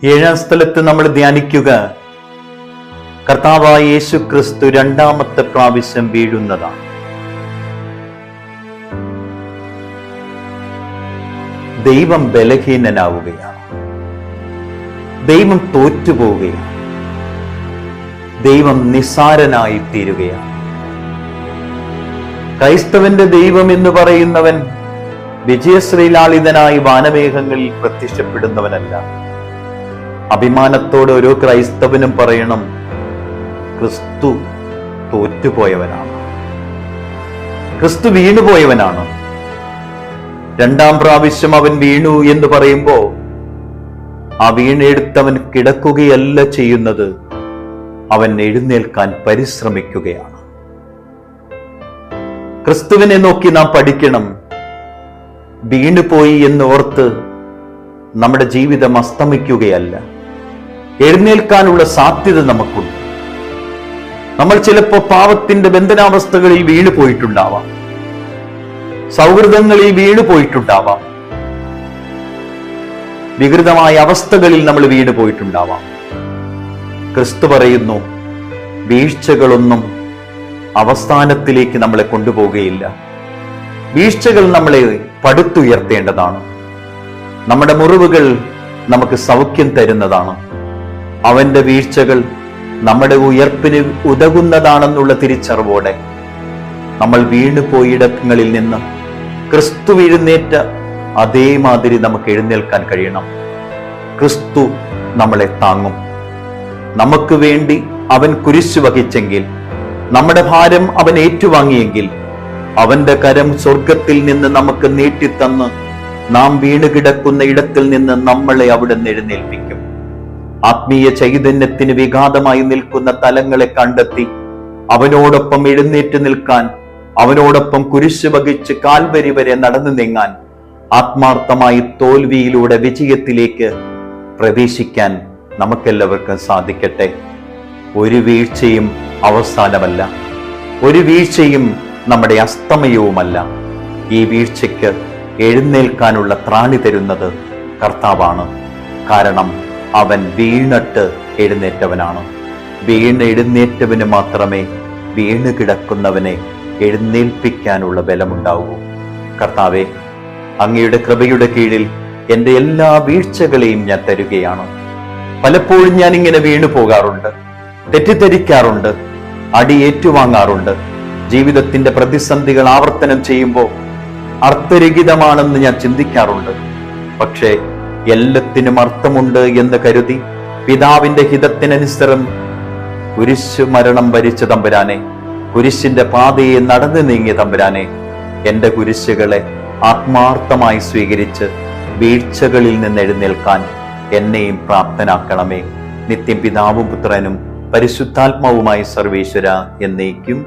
ഏഴാം സ്ഥലത്ത് നമ്മൾ ധ്യാനിക്കുക കർത്താവായ യേശു ക്രിസ്തു രണ്ടാമത്തെ പ്രാവശ്യം വീഴുന്നതാണ്. ദൈവം ബലഹീനനാവുകയാണ്, ദൈവം തോറ്റുപോവുകയാണ്, ദൈവം നിസ്സാരനായി തീരുകയാണ്. ക്രൈസ്തവന്റെ ദൈവം എന്ന് പറയുന്നവൻ വിജയശ്രീലാളിതനായി വാനമേഘങ്ങളിൽ പ്രത്യക്ഷപ്പെടുന്നവനല്ല. അഭിമാനത്തോടെ ഓരോ ക്രൈസ്തവനും പറയണം, ക്രിസ്തു തോറ്റുപോയവനാണ്, ക്രിസ്തു വീണുപോയവനാണ്. രണ്ടാം പ്രാവശ്യം അവൻ വീണു എന്ന് പറയുമ്പോ ആ വീണെടുത്തവൻ കിടക്കുകയല്ല ചെയ്യുന്നത്, അവൻ എഴുന്നേൽക്കാൻ പരിശ്രമിക്കുകയാണ്. ക്രിസ്തുവിനെ നോക്കി നാം പഠിക്കണം. വീണുപോയി എന്ന് ഓർത്ത് നമ്മുടെ ജീവിതം അസ്തമിക്കുകയല്ല, എഴുന്നേൽക്കാനുള്ള സാധ്യത നമുക്കുണ്ട്. നമ്മൾ ചിലപ്പോ പാപത്തിന്റെ ബന്ധനാവസ്ഥകളിൽ വീണു പോയിട്ടുണ്ടാവാം, സൗഹൃദങ്ങളിൽ വീണു പോയിട്ടുണ്ടാവാം, വികൃതമായ അവസ്ഥകളിൽ നമ്മൾ വീണു പോയിട്ടുണ്ടാവാം. ക്രിസ്തു പറയുന്നു, വീഴ്ചകളൊന്നും അവസാനത്തിലേക്ക് നമ്മളെ കൊണ്ടുപോകുകയില്ല. വീഴ്ചകൾ നമ്മളെ പടുത്തുയർത്തേണ്ടതാണ്. നമ്മുടെ മുറിവുകൾ നമുക്ക് സൗഖ്യം തരുന്നതാണ്. അവന്റെ വീഴ്ചകൾ നമ്മുടെ ഉയർപ്പിന് ഉതകുന്നതാണെന്നുള്ള തിരിച്ചറിവോടെ നമ്മൾ വീണുപോയിടങ്ങളിൽ നിന്ന് ക്രിസ്തു എഴുന്നേറ്റ അതേമാതിരി നമുക്ക് എഴുന്നേൽക്കാൻ കഴിയണം. ക്രിസ്തു നമ്മളെ താങ്ങും. നമുക്ക് വേണ്ടി അവൻ കുരിശു വഹിച്ചെങ്കിൽ, നമ്മുടെ ഭാരം അവൻ ഏറ്റുവാങ്ങിയെങ്കിൽ, അവന്റെ കരം സ്വർഗത്തിൽ നിന്ന് നമുക്ക് നീട്ടിത്തന്ന് നാം വീണുകിടക്കുന്ന ഇടത്തിൽ നിന്ന് നമ്മളെ അവിടുന്ന് എഴുന്നേൽപ്പിക്കും. ആത്മീയ ചൈതന്യത്തിന് വിഘാതമായി നിൽക്കുന്ന തലങ്ങളെ കണ്ടെത്തി അവനോടൊപ്പം എഴുന്നേറ്റ് നിൽക്കാൻ, അവനോടൊപ്പം കുരിശു വഹിച്ച് കാൽവരി വരെ നടന്നു നീങ്ങാൻ, ആത്മാർത്ഥമായി തോൽവിയിലൂടെ വിജയത്തിലേക്ക് പ്രവേശിക്കാൻ നമുക്കെല്ലാവർക്കും സാധിക്കട്ടെ. ഒരു വീഴ്ചയും അവസാനമല്ല, ഒരു വീഴ്ചയും നമ്മുടെ അസ്തമയവുമല്ല. ഈ വീഴ്ചയ്ക്ക് എഴുന്നേൽക്കാനുള്ള ത്രാണി തരുന്നത് കർത്താവാണ്. കാരണം അവൻ വീണിട്ട് എഴുന്നേറ്റവനാണ്. എഴുന്നേറ്റവന് മാത്രമേ വീണ് കിടക്കുന്നവനെ എഴുന്നേൽപ്പിക്കാനുള്ള ബലമുണ്ടാവൂ. കർത്താവെ, അങ്ങയുടെ കൃപയുടെ കീഴിൽ എൻ്റെ എല്ലാ വീഴ്ചകളെയും ഞാൻ തരുകയാണ്. പലപ്പോഴും ഞാൻ ഇങ്ങനെ വീണു പോകാറുണ്ട്, തെറ്റിദ്ധരിക്കാറുണ്ട്, അടി ഏറ്റുവാങ്ങാറുണ്ട്. ജീവിതത്തിന്റെ പ്രതിസന്ധികൾ ആവർത്തനം ചെയ്യുമ്പോൾ അർത്ഥരഹിതമാണെന്ന് ഞാൻ ചിന്തിക്കാറുണ്ട്. പക്ഷേ എല്ലാത്തിനും അർത്ഥമുണ്ട് എന്ന് കരുതി പിതാവിന്റെ ഹിതത്തിനനുസരം കുരിശു മരണം വരിച്ച തമ്പുരാനെ, കുരിശിന്റെ പാതയെ നടന്നു നീങ്ങിയ തമ്പുരാനെ, എന്റെ കുരിശുകളെ ആത്മാർത്ഥമായി സ്വീകരിച്ച് വീഴ്ചകളിൽ നിന്ന് എഴുന്നേൽക്കാൻ എന്നെയും പ്രാപ്തനാക്കണമേ. നിത്യം പിതാവും പുത്രനും പരിശുദ്ധാത്മാവുമായി സർവേശ്വര എന്നേക്കും.